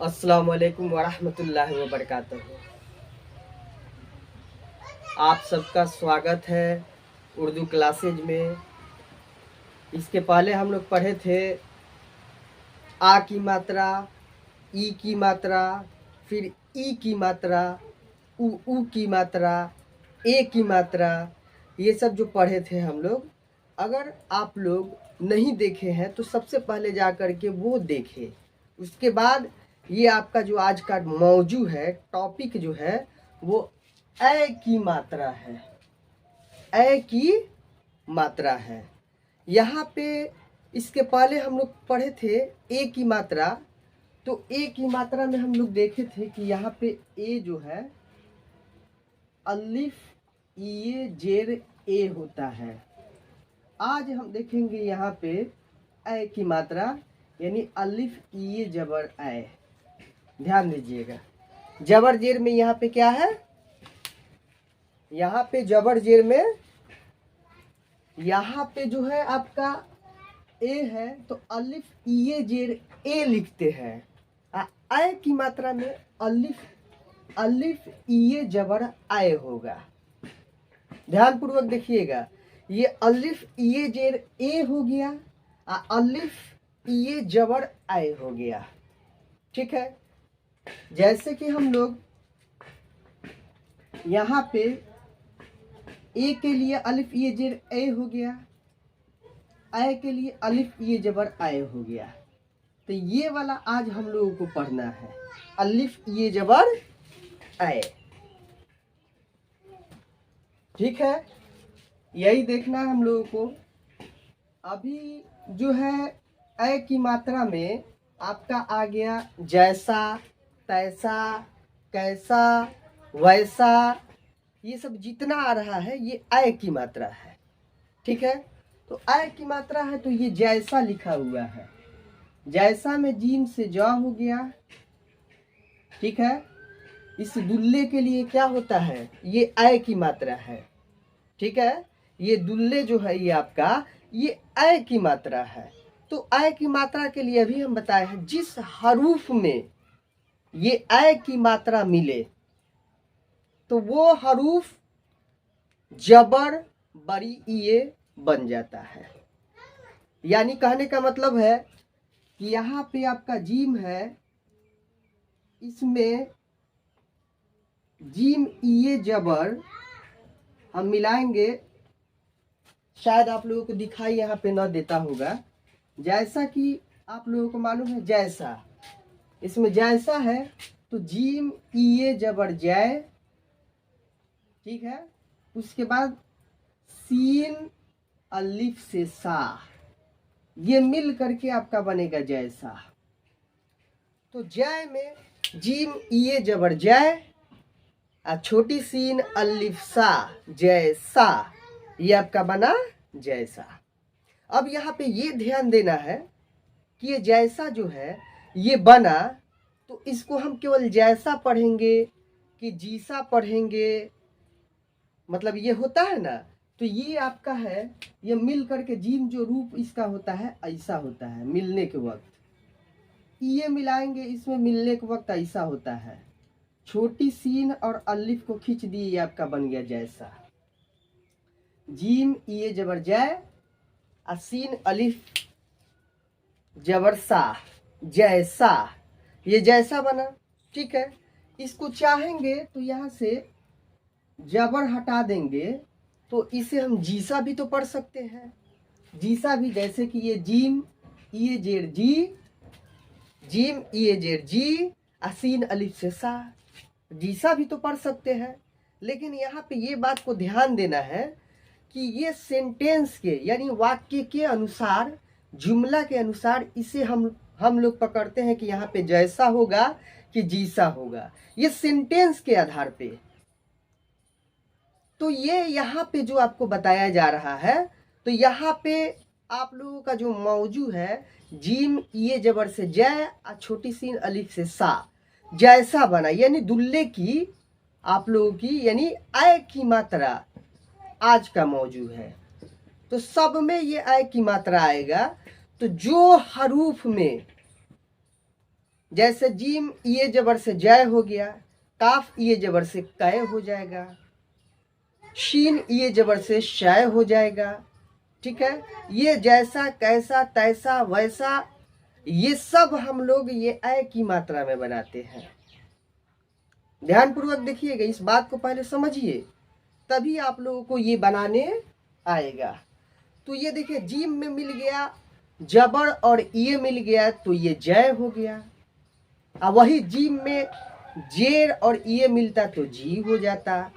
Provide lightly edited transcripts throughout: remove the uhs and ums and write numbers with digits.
अस्सलाम वालेकुम वरहमतुल्लाहि वबरकातुहू। आप सबका स्वागत है उर्दू क्लासेज में। इसके पहले हम लोग पढ़े थे आ की मात्रा, ई की मात्रा, फिर ई की मात्रा, ऊ की मात्रा, ए की मात्रा, ये सब जो पढ़े थे हम लोग। अगर आप लोग नहीं देखे हैं तो सबसे पहले जा कर के वो देखें। उसके बाद ये आपका जो आज का मौजू है, टॉपिक जो है वो ए की मात्रा है। ए की मात्रा है। यहाँ पे इसके पहले हम लोग पढ़े थे ए की मात्रा। तो ए की मात्रा में हम लोग देखे थे कि यहाँ पे ए जो है अलिफ ये जेर ए होता है। आज हम देखेंगे यहाँ पे ए की मात्रा यानी अलिफ ये जबर ए। ध्यान दीजिएगा, जबर जेर में यहाँ पे क्या है, यहाँ पे जबर जेर में यहाँ पे जो है आपका ए है तो अलिफ ये जेर ए लिखते हैं। ए की मात्रा में अलिफ ये जबर आए होगा। ध्यान पूर्वक देखिएगा, ये अलिफ ये जेर ए हो गया, अलिफ ये जबर आए हो गया। ठीक है, जैसे कि हम लोग यहाँ पे ए के लिए अलिफ ये जेर ए हो गया, ए के लिए अलिफ ये जबर आए हो गया। तो ये वाला आज हम लोगों को पढ़ना है, अलिफ ये जबर ए। ठीक है, यही देखना है हम लोगों को। अभी जो है ए की मात्रा में आपका आ गया जैसा, तैसा, कैसा, वैसा, ये सब जितना आ रहा है ये ए की मात्रा है। ठीक है, तो ए की मात्रा है तो ये जैसा लिखा हुआ है। जैसा में जीम से जा हो गया। ठीक है, इस दुल्ले के लिए क्या होता है, ये ए की मात्रा है। ठीक है, ये दुल्ले जो है ये आपका ये ए की मात्रा है। तो ए की मात्रा के लिए अभी हम बताए हैं जिस हरूफ में ये ए की मात्रा मिले तो वो हरूफ जबर बड़ी ये बन जाता है। यानी कहने का मतलब है कि यहाँ पे आपका जीम है, इसमें जीम ये जबर हम मिलाएंगे। शायद आप लोगों को दिखाई यहाँ पे न देता होगा। जैसा कि आप लोगों को मालूम है जैसा, इसमें जैसा है तो जीम ये जबर जय। ठीक है, उसके बाद सीन अलिफ से सा, ये मिल करके आपका बनेगा जैसा। तो जय में जीम ये जबर जय, छोटी सीन अलिफ सा जैसा, ये आपका बना जैसा। अब यहाँ पे ये ध्यान देना है कि ये जैसा जो है ये बना तो इसको हम केवल जैसा पढ़ेंगे कि जीसा पढ़ेंगे, मतलब ये होता है ना। तो ये आपका है, ये मिल करके जीम जो रूप इसका होता है ऐसा होता है मिलने के वक्त। ये मिलाएंगे इसमें मिलने के वक्त ऐसा होता है। छोटी सीन और अलिफ को खींच दिए, ये आपका बन गया जैसा। जीम ये जबर जय, सीन अलिफ जबर सा जैसा, ये जैसा बना। ठीक है, इसको चाहेंगे तो यहाँ से जबर हटा देंगे तो इसे हम जीसा भी तो पढ़ सकते हैं। जीसा भी, जैसे कि ये जीम ये जेर जी, जीम ये जेर जी, सीन अलिफ से सा, जीसा भी तो पढ़ सकते हैं। लेकिन यहाँ पे ये बात को ध्यान देना है कि ये सेंटेंस के यानी वाक्य के अनुसार, जुमला के अनुसार इसे हम लोग पकड़ते हैं कि यहाँ पे जैसा होगा कि जीसा होगा, ये सेंटेंस के आधार पे। तो ये यहाँ पे जो आपको बताया जा रहा है, तो यहाँ पे आप लोगों का जो मौजू है जीम ये जबर से जय, छोटी सीन अलिफ से सा, जैसा बना, यानी दुल्ले की आप लोगों की यानी ए की मात्रा आज का मौजू है। तो सब में ये ए की मात्रा आएगा। तो जो हरूफ में जैसे जीम ये जबर से जय हो गया, काफ ये जबर से कै हो जाएगा, शीन ये जबर से शय हो जाएगा। ठीक है, ये जैसा कैसा तैसा वैसा ये सब हम लोग ये ऐ की मात्रा में बनाते हैं। ध्यानपूर्वक देखिएगा, इस बात को पहले समझिए, तभी आप लोगों को ये बनाने आएगा। तो ये देखिए, जीम में मिल गया जबर और ये मिल गया तो ये जय हो गया। अब वही जीम में जेर और ये मिलता तो जी हो जाता।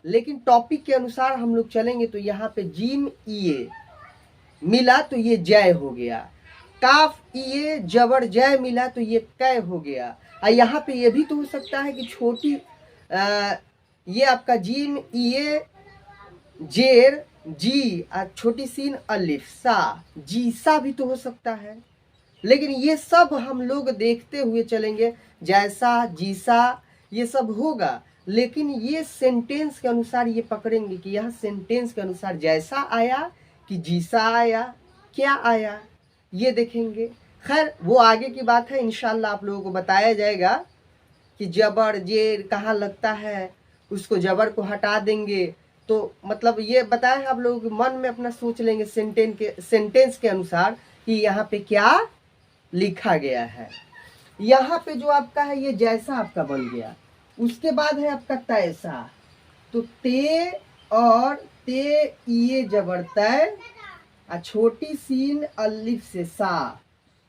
लेकिन टॉपिक के अनुसार हम लोग चलेंगे तो यहाँ पे जीम ये मिला तो ये जय हो गया, काफ ये जबर जय मिला तो ये कै हो गया। और यहाँ पे ये भी तो हो सकता है कि छोटी ये आपका जीम ये जेर जी और छोटी सीन अलिफ सा जी सा भी तो हो सकता है। लेकिन ये सब हम लोग देखते हुए चलेंगे, जैसा जीसा ये सब होगा, लेकिन ये सेंटेंस के अनुसार ये पकड़ेंगे कि यह सेंटेंस के अनुसार जैसा आया कि जीसा आया, क्या आया, ये देखेंगे। खैर वो आगे की बात है, इंशाल्लाह आप लोगों को बताया जाएगा कि जबर जेर कहाँ लगता है, उसको जबर को हटा देंगे तो मतलब ये बताया है, आप लोगों के मन में अपना सोच लेंगे सेंटेंस के अनुसार कि यहाँ पे क्या लिखा गया है। यहाँ पे जो आपका है ये जैसा आपका बन गया। उसके बाद है आपका तैसा, तो ते और ते ये जबर तय और छोटी सीन अलिफ से सा,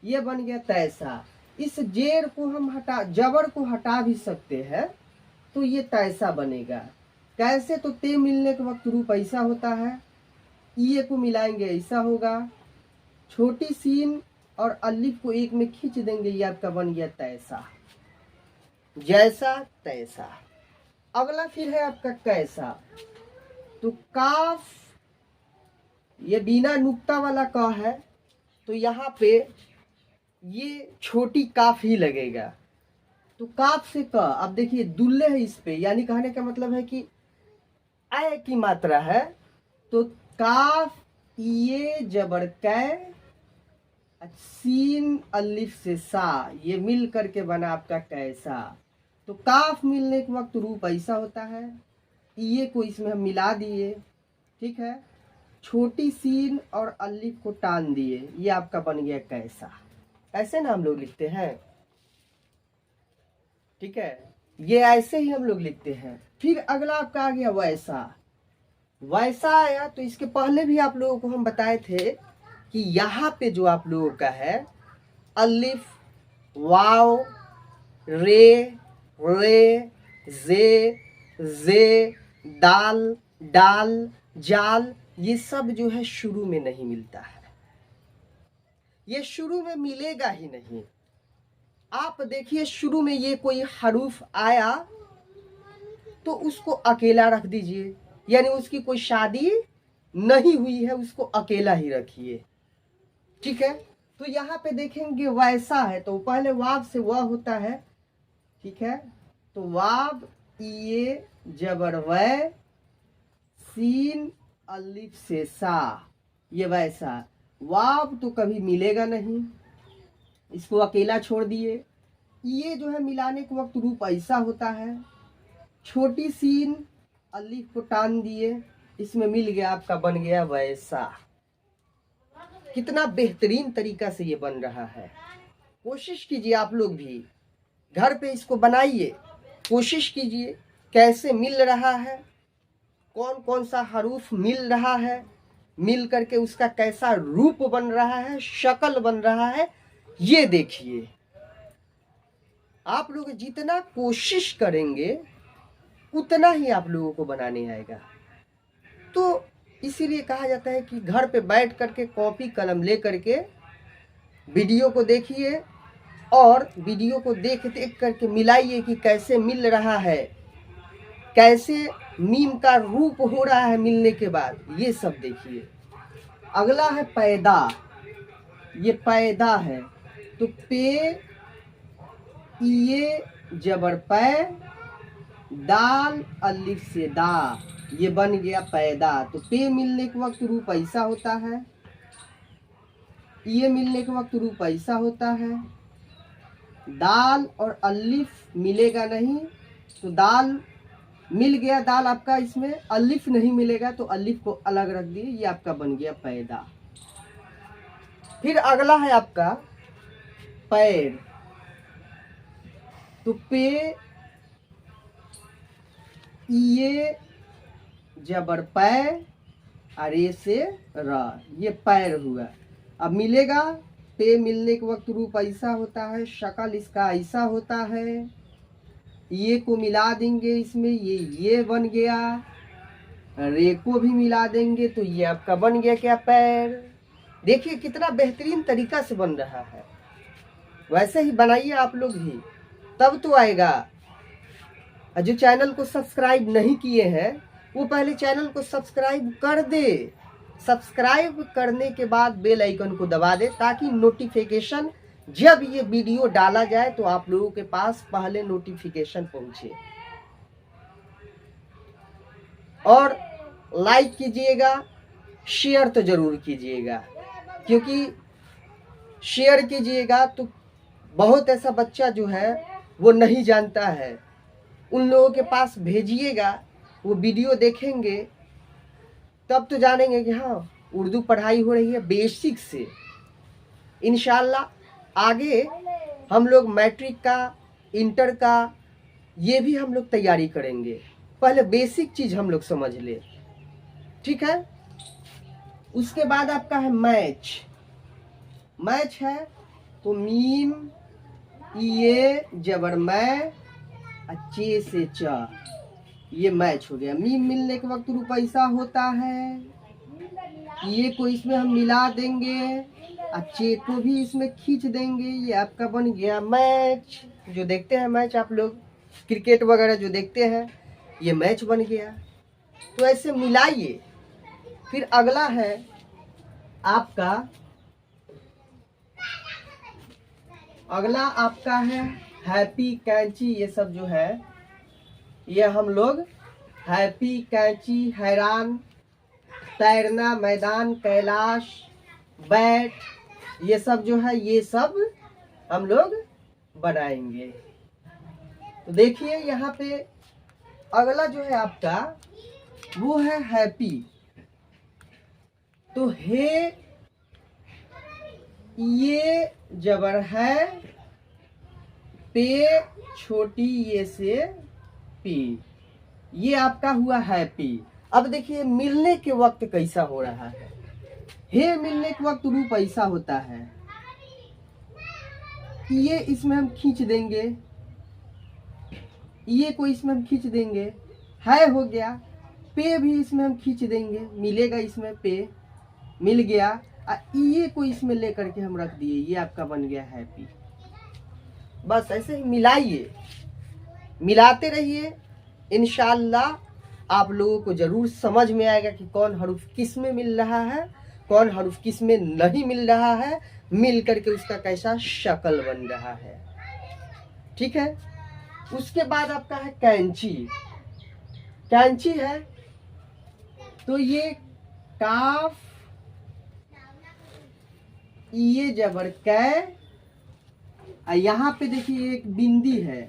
ये बन गया तैसा। इस जेर को हम हटा, जबर को हटा भी सकते हैं तो ये तैसा बनेगा। कैसे? तो ते मिलने के वक्त रूप ऐसा होता है, ये को मिलाएंगे ऐसा होगा, छोटी सीन और अलिफ को एक में खींच देंगे, ये आपका बन गया तैसा, जैसा तैसा। अगला फिर है आपका कैसा, तो काफ ये बिना नुक्ता वाला का है तो यहाँ पे ये छोटी काफ ही लगेगा, तो काफ से का। अब देखिए दुल्ले है इस पे, यानी कहने का मतलब है कि ऐ की मात्रा है, तो काफ ये जबर कै सीन अलिफ से सा, ये मिल करके बना आपका कैसा। तो काफ मिलने के वक्त रूप ऐसा होता है, ये को इसमें हम मिला दिए, ठीक है, छोटी सीन और अलिफ को टान दिए, ये आपका बन गया कैसा। ऐसे ना हम लोग लिखते हैं, ठीक है, ये ऐसे ही हम लोग लिखते हैं। फिर अगला आपका आ गया वैसा। वैसा आया तो इसके पहले भी आप लोगों को हम बताए थे कि यहाँ पे जो आप लोगों का है अलिफ वाव रे रे जे जे दाल डाल जाल, ये सब जो है शुरू में नहीं मिलता है, ये शुरू में मिलेगा ही नहीं। आप देखिए शुरू में ये कोई हरूफ आया तो उसको अकेला रख दीजिए, यानी उसकी कोई शादी नहीं हुई है, उसको अकेला ही रखिए, ठीक है। तो यहाँ पे देखेंगे वैसा है तो पहले वाव से वह होता है, ठीक है, तो वाव ये जबर वै सीन अलिफ से सा, ये वैसा। वाव तो कभी मिलेगा नहीं, इसको अकेला छोड़ दिए। ये जो है मिलाने के वक्त रूप ऐसा होता है, छोटी सीन अलिफ को टान दिए, इसमें मिल गया आपका बन गया वैसा। कितना बेहतरीन तरीका से ये बन रहा है। कोशिश कीजिए आप लोग भी घर पे इसको बनाइए, कोशिश कीजिए कैसे मिल रहा है, कौन कौन सा हरूफ मिल रहा है, मिल करके उसका कैसा रूप बन रहा है, शक्ल बन रहा है, ये देखिए। आप लोग जितना कोशिश करेंगे उतना ही आप लोगों को बनाने आएगा। तो इसीलिए कहा जाता है कि घर पे बैठ करके कॉपी कलम ले करके वीडियो को देखिए और वीडियो को देख देख करके मिलाइए कि कैसे मिल रहा है, कैसे मीम का रूप हो रहा है मिलने के बाद, ये सब देखिए। अगला है पैदा, ये पैदा है तो पे ये जबर पै दाल अलिफ से दा, ये बन गया पैदा। तो पे मिलने के वक्त रूप ऐसा होता है, ये मिलने के वक्त रूप ऐसा होता है, दाल और अलिफ मिलेगा नहीं, तो दाल मिल गया, दाल आपका इसमें, अलिफ नहीं मिलेगा तो अलिफ को अलग रख दिए, ये आपका बन गया पैदा। फिर अगला है आपका पैर, तो पे ये जबर पै और ये से र, ये पैर हुआ। अब मिलेगा, पे मिलने के वक्त रूप ऐसा होता है, शक्ल इसका ऐसा होता है, ये को मिला देंगे इसमें, ये बन गया, रे को भी मिला देंगे तो ये आपका बन गया क्या, पैर। देखिए कितना बेहतरीन तरीका से बन रहा है। वैसे ही बनाइए आप लोग भी, तब तो आएगा। जो चैनल को सब्सक्राइब नहीं किए हैं वो पहले चैनल को सब्सक्राइब कर दे। सब्सक्राइब करने के बाद बेल आइकन को दबा दे, ताकि नोटिफिकेशन जब ये वीडियो डाला जाए तो आप लोगों के पास पहले नोटिफिकेशन पहुंचे। और लाइक कीजिएगा, शेयर तो जरूर कीजिएगा, क्योंकि शेयर कीजिएगा तो बहुत ऐसा बच्चा जो है वो नहीं जानता है, उन लोगों के पास भेजिएगा, वो वीडियो देखेंगे तब तो जानेंगे कि हाँ उर्दू पढ़ाई हो रही है बेसिक से। इंशाल्लाह आगे हम लोग मैट्रिक का, इंटर का, ये भी हम लोग तैयारी करेंगे। पहले बेसिक चीज हम लोग समझ ले, ठीक है। उसके बाद आपका है मैच। मैच है तो मीम ये जबर मैं, अच्छे से च, ये मैच हो गया। मीम मिलने के वक्त रूप ऐसा होता है, ये को इसमें हम मिला देंगे, अच्छे को भी इसमें खींच देंगे, ये आपका बन गया मैच। जो देखते हैं मैच आप लोग, क्रिकेट वगैरह जो देखते हैं, ये मैच बन गया। तो ऐसे मिलाइए। फिर अगला है आपका, अगला आपका है हैप्पी कैंची। ये सब जो है ये हम लोग हैप्पी कैंची, हैरान, तैरना, मैदान, कैलाश, बैट, ये सब जो है ये सब हम लोग बनाएंगे। तो देखिए यहाँ पे अगला जो है आपका वो है हैप्पी। तो हे ये जबर है, पे छोटी ये से पी, ये आपका हुआ हैप्पी। अब देखिए मिलने के वक्त कैसा हो रहा है। हे मिलने के वक्त रूप ऐसा होता है, ये इसमें हम खींच देंगे, ये को इसमें हम खींच देंगे, है हो गया। पे भी इसमें हम खींच देंगे, मिलेगा इसमें, पे मिल गया। ये को इसमें लेकर के हम रख दिए, ये आपका बन गया हैप्पी। बस ऐसे ही मिलाइए, मिलाते रहिए, इंशाल्लाह आप लोगों को जरूर समझ में आएगा कि कौन हरूफ किस में मिल रहा है, कौन हरूफ किस में नहीं मिल रहा है, मिल करके उसका कैसा शक्ल बन रहा है, ठीक है। उसके बाद आपका है कैंची। कैंची है तो ये काफ, ये जबर कै, यहाँ पे देखिए एक बिंदी है,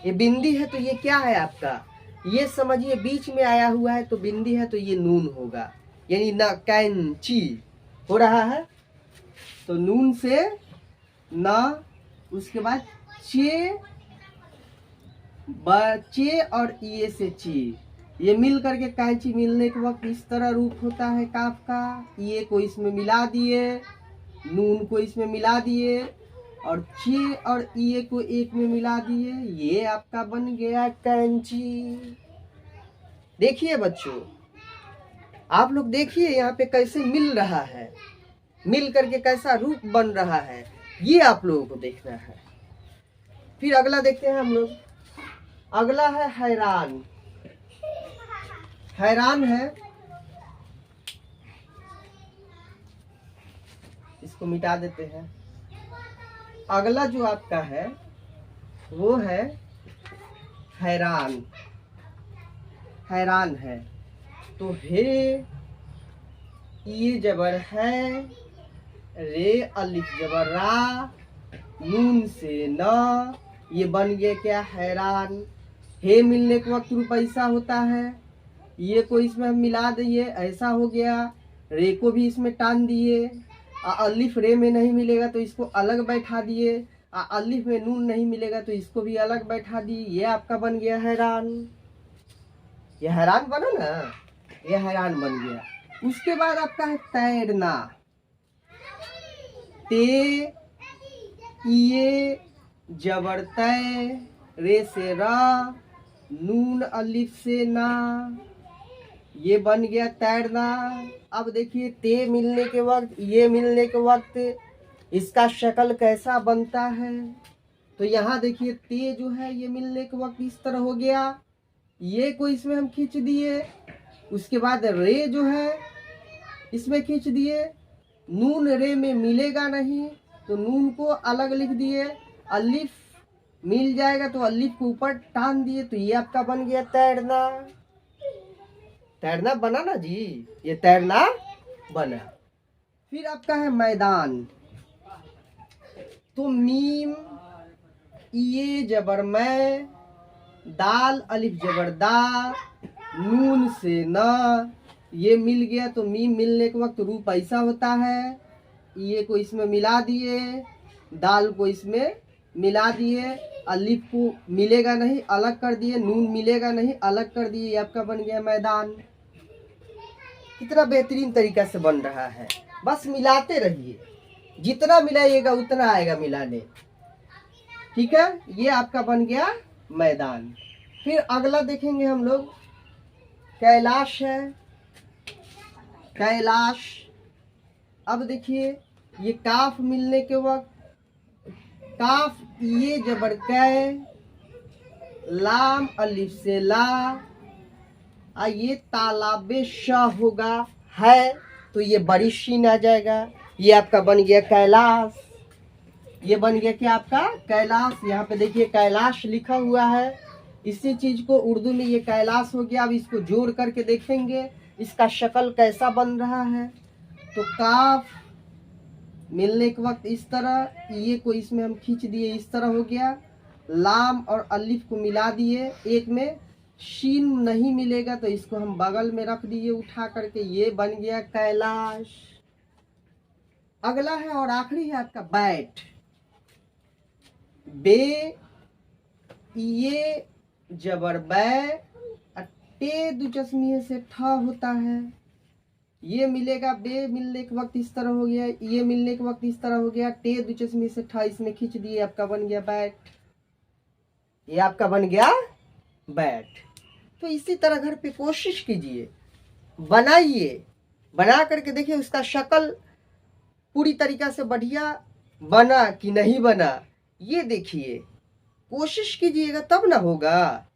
ये बिंदी है तो ये क्या है आपका, ये समझिए बीच में आया हुआ है तो बिंदी है तो ये नून होगा, यानी ना कैंची हो रहा है तो नून से ना। उसके बाद चे, बचे और ये से ची, ये मिल करके कैंची मिलने के वक्त इस तरह रूप होता है काफ का। ये को इसमें मिला दिए, नून को इसमें मिला दिए और चे और ये को एक में मिला दिए, ये आपका बन गया कैंची। देखिए बच्चों, आप लोग देखिए यहाँ पे कैसे मिल रहा है, मिल करके कैसा रूप बन रहा है, ये आप लोगों को देखना है। फिर अगला देखते हैं हम लोग। अगला है हैरान। हैरान है, इसको मिटा देते हैं। अगला जो आपका है वो है हैरान। हैरान है तो हे ये जबर है, रे अलिफ जबर रा, नून से न, ये बन गया क्या, हैरान। हे मिलने के वक्त रुपैसा होता है, ये को इसमें हम मिला दिए, ऐसा हो गया। रे को भी इसमें टान दिए। अलिफ रे में नहीं मिलेगा तो इसको अलग बैठा दिए। अलिफ में नून नहीं मिलेगा तो इसको भी अलग बैठा दिए। ये आपका बन गया हैरान। ये हैरान बना ना, ये हैरान बन गया। उसके बाद आपका है तैरना। ते, ये जबर तय, रे से रा, नून अलिफ से ना, ये बन गया तैरना। अब देखिए ते मिलने के वक्त, ये मिलने के वक्त इसका शक्ल कैसा बनता है। तो यहाँ देखिए ते जो है ये मिलने के वक्त इस तरह हो गया। ये को इसमें हम खींच दिए। उसके बाद रे जो है इसमें खींच दिए। नून रे में मिलेगा नहीं तो नून को अलग लिख दिए। अलिफ मिल जाएगा तो अलिफ को ऊपर टान दिए। तो ये आपका बन गया तैरना। तैरना बना ना जी, ये तैरना बना। फिर आपका है मैदान। तो मीम, ये जबर मैं, दाल अलिफ जबर दा, नून से न, ये मिल गया। तो मीम मिलने के वक्त रूप ऐसा होता है। ये को इसमें मिला दिए, दाल को इसमें मिला दिए, अलिफ को मिलेगा नहीं अलग कर दिए, नून मिलेगा नहीं अलग कर दिए। ये आपका बन गया मैदान। कितना बेहतरीन तरीका से बन रहा है। बस मिलाते रहिए, जितना मिलाइएगा उतना आएगा मिलाने। ठीक है, ये आपका बन गया मैदान। फिर अगला देखेंगे हम लोग, कैलाश है। कैलाश। अब देखिए ये काफ मिलने के वक्त, काफ ये जबर कै, लाम अलिफ से ला, ये तालाबे शाह होगा है तो ये बड़ी शीन आ जाएगा। ये आपका बन गया कैलाश। ये बन गया क्या आपका कैलाश। यहाँ पे देखिए कैलाश लिखा हुआ है। इसी चीज को उर्दू में ये कैलाश हो गया। अब इसको जोड़ करके देखेंगे इसका शक्ल कैसा बन रहा है। तो काफ मिलने के वक्त इस तरह, ये को इसमें हम खींच दिए, इस तरह हो गया। लाम और अलिफ को मिला दिए, एक में शीन नहीं मिलेगा तो इसको हम बगल में रख दिए उठा करके। ये बन गया कैलाश। अगला है और आखिरी है आपका बैट। बे, ये जबर बै, टे दुचस्मी से ठा होता है। ये मिलेगा, बे मिलने के वक्त इस तरह हो गया, ये मिलने के वक्त इस तरह हो गया। टे दुचस्मी से ठा इसमें खींच दिए, आपका बन गया बैट। ये आपका बन गया बैट। तो इसी तरह घर पे कोशिश कीजिए, बनाइए, बना करके देखिए उसका शक्ल पूरी तरीका से बढ़िया बना कि नहीं बना। ये देखिए, कोशिश कीजिएगा तब ना होगा।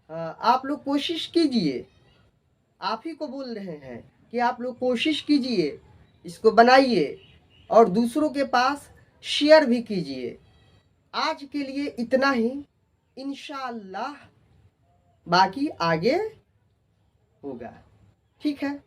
हाँ, आप लोग कोशिश कीजिए। आप ही को बोल रहे हैं कि आप लोग कोशिश कीजिए, इसको बनाइए और दूसरों के पास शेयर भी कीजिए। आज के लिए इतना ही, इंशाअल्लाह बाकी आगे होगा। ठीक है।